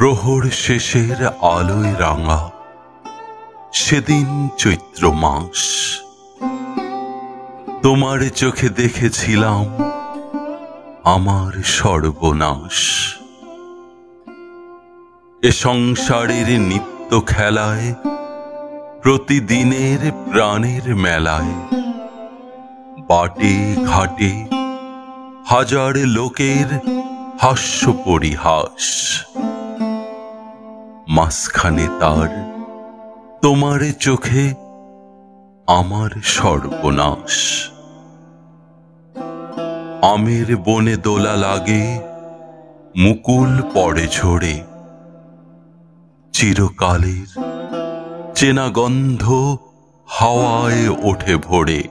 প্রহর শেষের আলোয় রাঙা সেদিন চৈত্র মাস, তোমার চোখে দেখেছিলাম আমার সর্বনাশ। এ সংসারের নিত্য খেলায়, প্রতিদিনের প্রাণের মেলায়, বাটে ঘাটে হাজার লোকের হাস্য পরিহাস। মাঝখানে তার তোমার চোখে আমার সর্বনাশ। আমের বনে দোলা লাগে, মুকুল পড়ে ঝরে, চিরকালের চেনা গন্ধ হাওয়ায় ওঠে ভরে।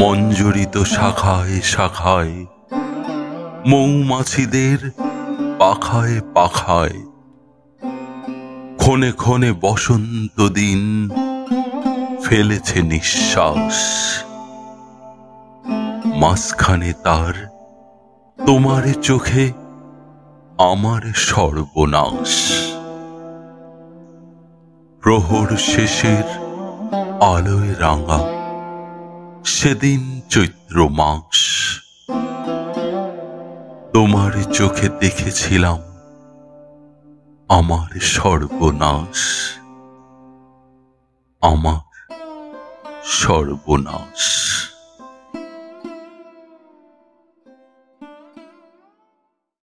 মঞ্জরিত শাখায় শাখায়, মৌমাছিদের পাখায় পাখায়, ক্ষণে ক্ষণে বসন্ত দিন ফেলেছে নিঃশ্বাস। মাঝখানে তার তোমার চোখে আমার সর্বনাশ। প্রহর শেষের আলোয় রাঙা সেদিন চৈত্র মাস, তোমার চোখে দেখেছিলাম আমার সর্বনাশ, আমার সর্বনাশ।